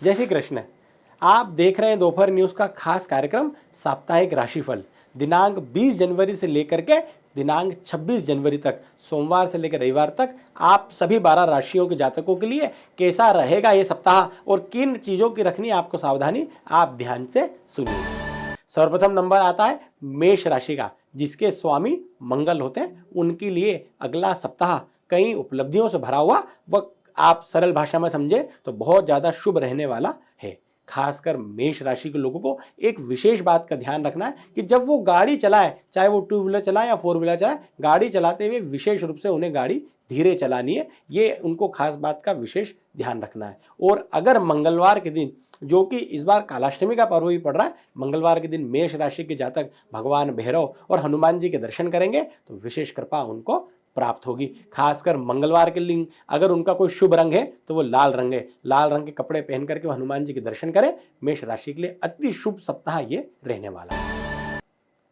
जय श्री कृष्ण। आप देख रहे हैं दोपहर न्यूज़ का खास कार्यक्रम साप्ताहिक राशिफल। दिनांक 20 जनवरी से लेकर के दिनांक 26 जनवरी तक, सोमवार से लेकर रविवार तक आप सभी 12 राशियों के जातकों के लिए कैसा रहेगा ये सप्ताह और किन चीज़ों की रखनी है आपको सावधानी, आप ध्यान से सुनिए। सर्वप्रथम नंबर आता है मेष राशि का, जिसके स्वामी मंगल होते हैं। उनके लिए अगला सप्ताह कई उपलब्धियों से भरा हुआ व आप सरल भाषा में समझे तो बहुत ज़्यादा शुभ रहने वाला है। खासकर मेष राशि के लोगों को एक विशेष बात का ध्यान रखना है कि जब वो गाड़ी चलाएं, चाहे वो 2 व्हीलर चलाएं या 4 व्हीलर चलाएं, गाड़ी चलाते हुए विशेष रूप से उन्हें गाड़ी धीरे चलानी है। ये उनको खास बात का विशेष ध्यान रखना है। और अगर मंगलवार के दिन, जो कि इस बार कालाष्टमी का पर्व भी पड़ रहा है, मंगलवार के दिन मेष राशि के जातक भगवान भैरव और हनुमान जी के दर्शन करेंगे तो विशेष कृपा उनको प्राप्त होगी। खासकर मंगलवार के दिन अगर उनका कोई शुभ रंग है तो वो लाल रंग है। लाल रंग के कपड़े पहन करके वो हनुमान जी के दर्शन करें। मेष राशि के लिए अति शुभ सप्ताह ये रहने वाला है।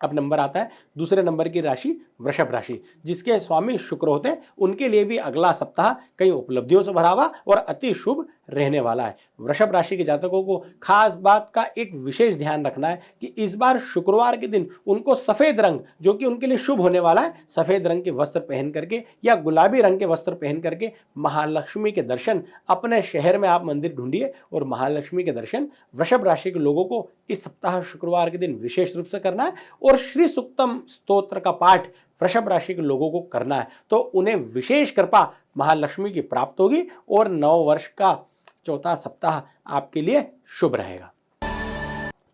अब नंबर आता है दूसरे नंबर की राशि वृषभ राशि, जिसके स्वामी शुक्र होते हैं। उनके लिए भी अगला सप्ताह कई उपलब्धियों से भरा हुआ और अति शुभ रहने वाला है। वृषभ राशि के जातकों को खास बात का एक विशेष ध्यान रखना है कि इस बार शुक्रवार के दिन उनको सफेद रंग, जो कि उनके लिए शुभ होने वाला है, सफेद रंग के वस्त्र पहन करके या गुलाबी रंग के वस्त्र पहन करके महालक्ष्मी के दर्शन अपने शहर में आप मंदिर ढूंढिए और महालक्ष्मी के दर्शन वृषभ राशि के लोगों को इस सप्ताह शुक्रवार के दिन विशेष रूप से करना है। और श्री सूक्तम स्तोत्र का पाठ वृषभ राशि के लोगों को करना है तो उन्हें विशेष कृपा महालक्ष्मी की प्राप्त होगी और नव वर्ष का चौथा सप्ताह आपके लिए शुभ रहेगा।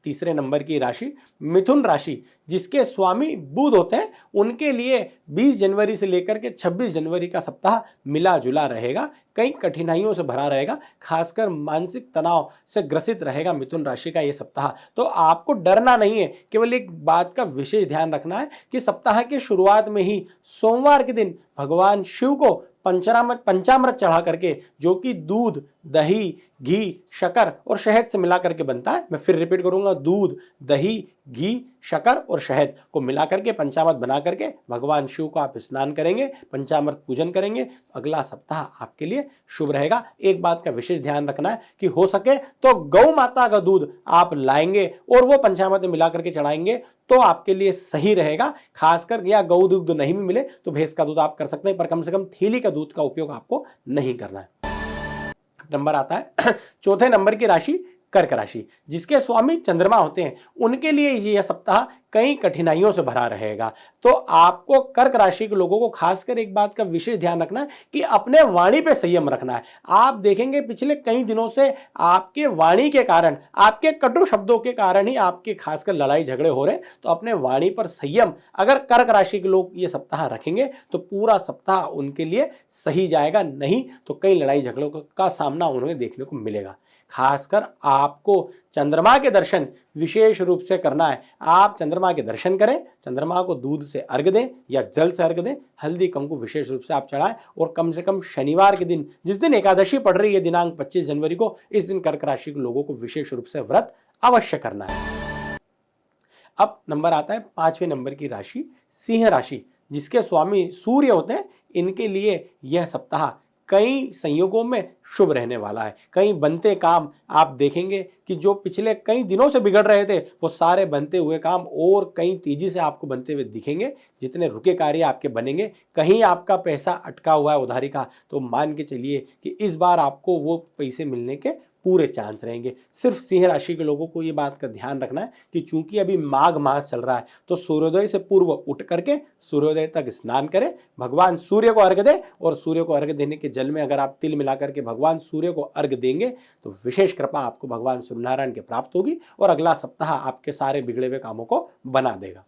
तीसरे नंबर की राशि मिथुन राशि, जिसके स्वामी बुध होते हैं। उनके लिए 20 जनवरी से लेकर के 26 जनवरी का सप्ताह मिला जुला रहेगा, कई कठिनाइयों से भरा रहेगा। खासकर मानसिक तनाव से ग्रसित रहेगा मिथुन राशि का ये सप्ताह। तो आपको डरना नहीं है, केवल एक बात का विशेष ध्यान रखना है कि सप्ताह के शुरुआत में ही सोमवार के दिन भगवान शिव को पंचामृत चढ़ा करके, जो कि दूध, दही, घी, शक्कर और शहद से मिला करके बनता है। मैं फिर रिपीट करूंगा, दूध, दही, घी, शक्कर और शहद को मिला करके पंचामृत बना करके भगवान शिव को आप स्नान करेंगे, पंचामृत पूजन करेंगे, अगला सप्ताह आपके लिए शुभ रहेगा। एक बात का विशेष ध्यान रखना है कि हो सके तो गौ माता का दूध आप लाएंगे और वो पंचामृत में मिला करके चढ़ाएंगे तो आपके लिए सही रहेगा। खासकर या गौ दूध नहीं भी मिले तो भैंस का दूध आप कर सकते हैं, पर कम से कम थैली का दूध का उपयोग आपको नहीं करना है। नंबर आता है चौथे नंबर की राशि कर्क राशि, जिसके स्वामी चंद्रमा होते हैं। उनके लिए यह सप्ताह कई कठिनाइयों से भरा रहेगा। तो आपको कर्क राशि के लोगों को खासकर एक बात का विशेष ध्यान रखना है कि अपने वाणी पे संयम रखना है। आप देखेंगे पिछले कई दिनों से आपके वाणी के कारण, आपके कटु शब्दों के कारण ही आपके खासकर लड़ाई झगड़े हो रहे हैं। तो अपने वाणी पर संयम अगर कर्क राशि के लोग ये सप्ताह रखेंगे तो पूरा सप्ताह उनके लिए सही जाएगा, नहीं तो कई लड़ाई झगड़ों का सामना उन्हें देखने को मिलेगा। खासकर आपको चंद्रमा के दर्शन विशेष रूप से करना है। आप चंद्रमा के दर्शन करें, चंद्रमा को दूध से अर्घ दें या जल से अर्घ दें, हल्दी कुमकुम विशेष रूप से आप चढ़ाएं और कम से कम शनिवार के दिन, जिस दिन एकादशी पड़ रही है दिनांक 25 जनवरी को, इस दिन कर्क राशि के लोगों को विशेष रूप से व्रत अवश्य करना है। अब नंबर आता है पांचवें नंबर की राशि सिंह राशि, जिसके स्वामी सूर्य होते हैं। इनके लिए यह सप्ताह कई संयोगों में शुभ रहने वाला है। कई बनते काम आप देखेंगे कि जो पिछले कई दिनों से बिगड़ रहे थे वो सारे बनते हुए काम और कई तेजी से आपको बनते हुए दिखेंगे। जितने रुके कार्य आपके बनेंगे। कहीं आपका पैसा अटका हुआ है उधारी का, तो मान के चलिए कि इस बार आपको वो पैसे मिलने के पूरे चांस रहेंगे। सिर्फ सिंह राशि के लोगों को ये बात का ध्यान रखना है कि चूंकि अभी माघ मास चल रहा है तो सूर्योदय से पूर्व उठ करके सूर्योदय तक स्नान करें, भगवान सूर्य को अर्घ दें और सूर्य को अर्घ देने के जल में अगर आप तिल मिला करके भगवान सूर्य को अर्घ देंगे तो विशेष कृपा आपको भगवान सूर्यनारायण की प्राप्त होगी और अगला सप्ताह आपके सारे बिगड़े हुए कामों को बना देगा।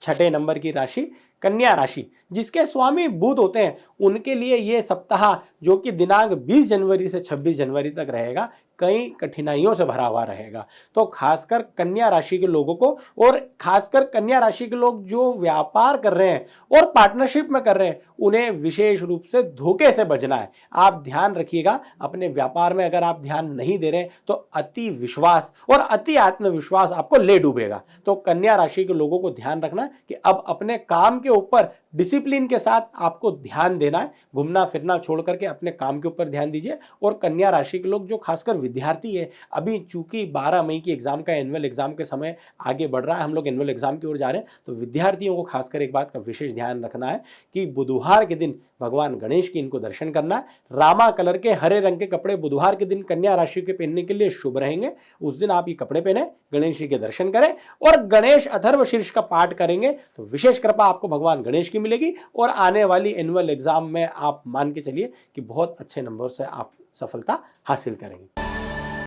छठे नंबर की राशि कन्या राशि, जिसके स्वामी बुध होते हैं। उनके लिए यह सप्ताह, जो कि दिनांक 20 जनवरी से 26 जनवरी तक रहेगा, कई कठिनाइयों से भरा हुआ रहेगा। तो खासकर कन्या राशि के लोगों को, और खासकर कन्या राशि के लोग जो व्यापार कर रहे हैं और पार्टनरशिप में कर रहे हैं, उन्हें विशेष रूप से धोखे से बचना है। आप ध्यान रखिएगा, अपने व्यापार में अगर आप ध्यान नहीं दे रहे तो अति विश्वास और अति आत्मविश्वास आपको ले डूबेगा। तो कन्या राशि के लोगों को ध्यान रखना कि अब अपने काम के ऊपर डिसिप्लिन के साथ आपको ध्यान देना है, घूमना फिरना छोड़ करके अपने काम के ऊपर ध्यान दीजिए। और कन्या राशि के लोग जो खासकर विद्यार्थी है, अभी चूंकि 12 मई की एग्जाम का एनुअल एग्जाम के समय आगे बढ़ रहा है, हम लोग एनुअल एग्जाम की ओर जा रहे हैं, तो विद्यार्थियों को खासकर एक बात का विशेष ध्यान रखना है कि बुधवार के दिन भगवान गणेश की इनको दर्शन करना है। रामा कलर के हरे रंग के कपड़े बुधवार के दिन कन्या राशि के पहनने के लिए शुभ रहेंगे। उस दिन आप ये कपड़े पहने, गणेश जी के दर्शन करें और गणेश अथर्व शीर्ष का पाठ करेंगे तो विशेष कृपा आपको भगवान गणेश की मिलेगी और आने वाली एनुअल एग्जाम में आप मान के चलिए कि बहुत अच्छे नंबर से आप सफलता हासिल करेंगे।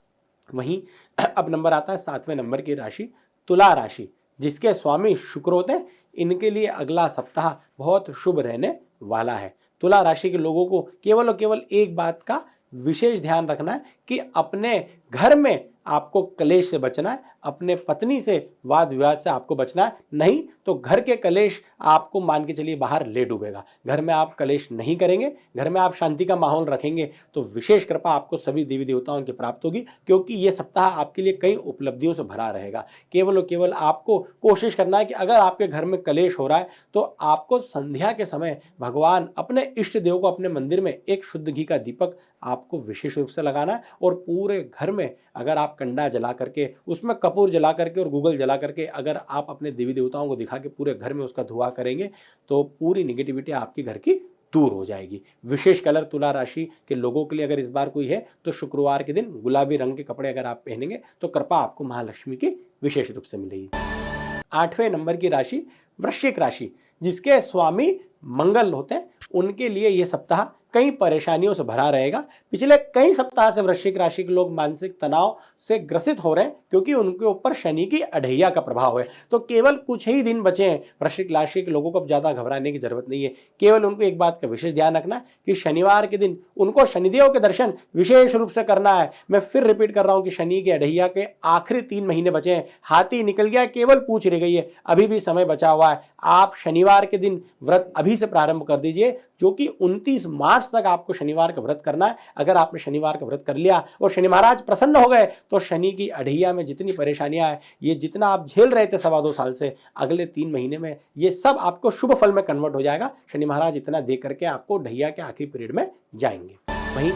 वहीं अब नंबर आता है 7वें नंबर की राशि तुला राशि, जिसके स्वामी शुक्र होते हैं। इनके लिए अगला सप्ताह बहुत शुभ रहने वाला है। तुला राशि के लोगों को केवल और केवल एक बात का विशेष ध्यान रखना है कि अपने घर में आपको कलेश से बचना है, अपने पत्नी से वाद विवाद से आपको बचना है, नहीं तो घर के कलेश आपको मान के चलिए बाहर ले डूबेगा। घर में आप कलेश नहीं करेंगे, घर में आप शांति का माहौल रखेंगे तो विशेष कृपा आपको सभी देवी देवताओं की प्राप्त होगी, क्योंकि ये सप्ताह आपके लिए कई उपलब्धियों से भरा रहेगा। केवल और केवल आपको कोशिश करना है कि अगर आपके घर में कलेश हो रहा है तो आपको संध्या के समय भगवान अपने इष्ट देव को अपने मंदिर में एक शुद्ध घी का दीपक आपको विशेष रूप से लगाना है और पूरे घर में अगर आप कंडा जला करके, उसमें कपूर जला करके और गूगल जला करके अगर आप अपने देवी देवताओं को दिखा के पूरे घर में उसका धुआं करेंगे तो पूरी निगेटिविटी आपके घर की दूर हो जाएगी। विशेष कलर तुला राशि के लोगों के लिए अगर इस बार कोई है तो शुक्रवार के दिन गुलाबी रंग के कपड़े अगर आप पहनेंगे तो कृपा आपको महालक्ष्मी की विशेष रूप से मिलेगी। 8वें नंबर की राशि वृश्चिक राशि, जिसके स्वामी मंगल होते हैं। उनके लिए यह सप्ताह कई परेशानियों से भरा रहेगा। पिछले कई सप्ताह से वृश्चिक राशि के लोग मानसिक तनाव से ग्रसित हो रहे हैं क्योंकि उनके ऊपर शनि की अढ़ैया का प्रभाव है। तो केवल कुछ ही दिन बचे हैं, वृश्चिक राशि के लोगों को अब ज्यादा घबराने की जरूरत नहीं है। केवल उनको एक बात का विशेष ध्यान रखना है कि शनिवार के दिन उनको शनिदेव के दर्शन विशेष रूप से करना है। मैं फिर रिपीट कर रहा हूं कि शनि की अढ़ैया के आखिरी 3 महीने बचे हैं, हाथी निकल गया, केवल पूछ रह गई है, अभी भी समय बचा हुआ है। आप शनिवार के दिन व्रत अभी से प्रारंभ कर दीजिए, जो कि 29 मार्च तक आपको शनिवार का व्रत करना है। अगर आपने शनिवार का व्रत कर लिया और शनि महाराज प्रसन्न हो गए तो शनि की अढ़ैया में जितनी परेशानियां हैं, ये जितना आप झेल रहे थे 2.25 साल से, अगले 3 महीने में ये सब आपको शुभ फल में कन्वर्ट हो जाएगा। शनि महाराज इतना दे करके आपको ढैया के आखिरी पीरियड में जाएंगे। वहीं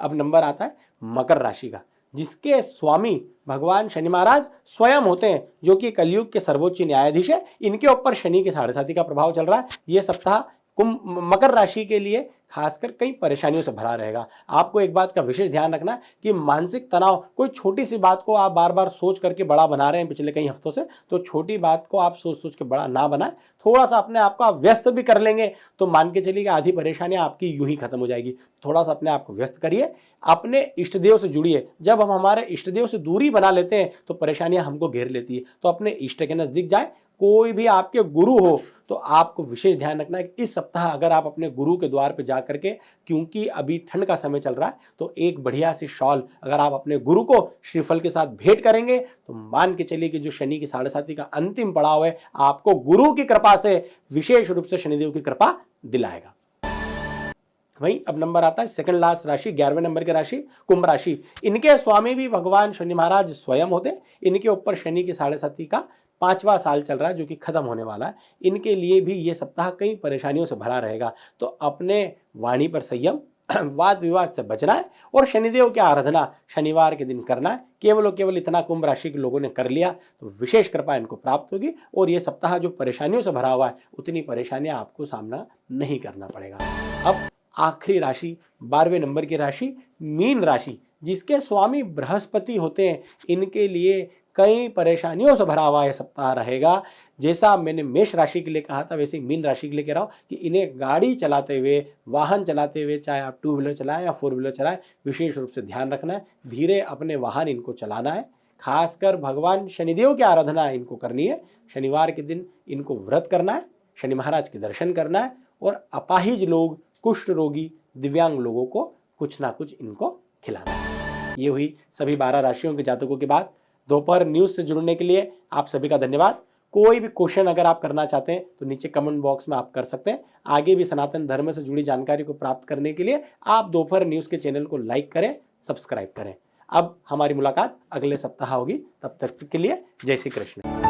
अब नंबर आता है मकर राशि का, जिसके स्वामी भगवान शनि महाराज स्वयं होते हैं, जो कि कलयुग के सर्वोच्च न्यायाधीश है। इनके ऊपर शनि के 7.5 का प्रभाव चल रहा है। यह सप्ताह मकर राशि के लिए खासकर कई परेशानियों से भरा रहेगा। आपको एक बात का विशेष ध्यान रखना है कि मानसिक तनाव, कोई छोटी सी बात को आप बार बार सोच करके बड़ा बना रहे हैं पिछले कई हफ्तों से, तो छोटी बात को आप सोच सोच के बड़ा ना बनाएं। थोड़ा सा अपने आप को आप व्यस्त भी कर लेंगे तो मान के चलिए आधी परेशानियां आपकी यूं ही खत्म हो जाएगी। थोड़ा सा अपने आप को व्यस्त करिए, अपने इष्ट देव से जुड़िए। जब हम हमारे इष्ट देव से दूरी बना लेते हैं तो परेशानियां हमको घेर लेती है। तो अपने इष्ट के नजदीक जाए। कोई भी आपके गुरु हो तो आपको विशेष ध्यान रखना है कि इस सप्ताह अगर आप अपने गुरु के द्वार पर जाकर के, क्योंकि अभी ठंड का समय चल रहा है, तो एक बढ़िया सी शॉल अगर आप अपने गुरु को श्रीफल के साथ भेंट करेंगे तो मान के चलिए कि जो शनि की 7.5 का अंतिम पड़ाव है, आपको गुरु की कृपा से विशेष रूप से शनिदेव की कृपा दिलाएगा। वहीं अब नंबर आता है सेकंड लास्ट राशि, 11वें नंबर की राशि कुंभ राशि। इनके स्वामी भी भगवान शनि महाराज स्वयं होते हैं। इनके ऊपर शनि की 7.5 का 5वां साल चल रहा है, जो कि खत्म होने वाला है। इनके लिए भी ये सप्ताह कई परेशानियों से भरा रहेगा। तो अपने वाणी पर संयम, वाद विवाद से बचना है और शनिदेव की आराधना शनिवार के दिन करना है। केवल और केवल इतना कुंभ राशि के लोगों ने कर लिया तो विशेष कृपा इनको प्राप्त होगी और ये सप्ताह जो परेशानियों से भरा हुआ है, उतनी परेशानियां आपको सामना नहीं करना पड़ेगा। अब आखिरी राशि 12वें नंबर की राशि मीन राशि, जिसके स्वामी बृहस्पति होते हैं। इनके लिए कई परेशानियों से भरा हुआ यह सप्ताह रहेगा। जैसा मैंने मेष राशि के लिए कहा था, वैसे मीन राशि के लिए कह रहा हूं कि इन्हें गाड़ी चलाते हुए, वाहन चलाते हुए, चाहे आप 2 व्हीलर चलाएं या 4 व्हीलर चलाएं, विशेष रूप से ध्यान रखना है। धीरे अपने वाहन इनको चलाना है। खासकर भगवान शनिदेव की आराधना इनको करनी है। शनिवार के दिन इनको व्रत करना है, शनि महाराज के दर्शन करना है और अपाहिज लोग, कुष्ठ रोगी, दिव्यांग लोगों को कुछ ना कुछ इनको खिलाना है। ये हुई सभी 12 राशियों के जातकों की बात। दोपहर न्यूज से जुड़ने के लिए आप सभी का धन्यवाद। कोई भी क्वेश्चन अगर आप करना चाहते हैं तो नीचे कमेंट बॉक्स में आप कर सकते हैं। आगे भी सनातन धर्म से जुड़ी जानकारी को प्राप्त करने के लिए आप दोपहर न्यूज के चैनल को लाइक करें, सब्सक्राइब करें। अब हमारी मुलाकात अगले सप्ताह होगी, तब तक के लिए जय श्री कृष्ण।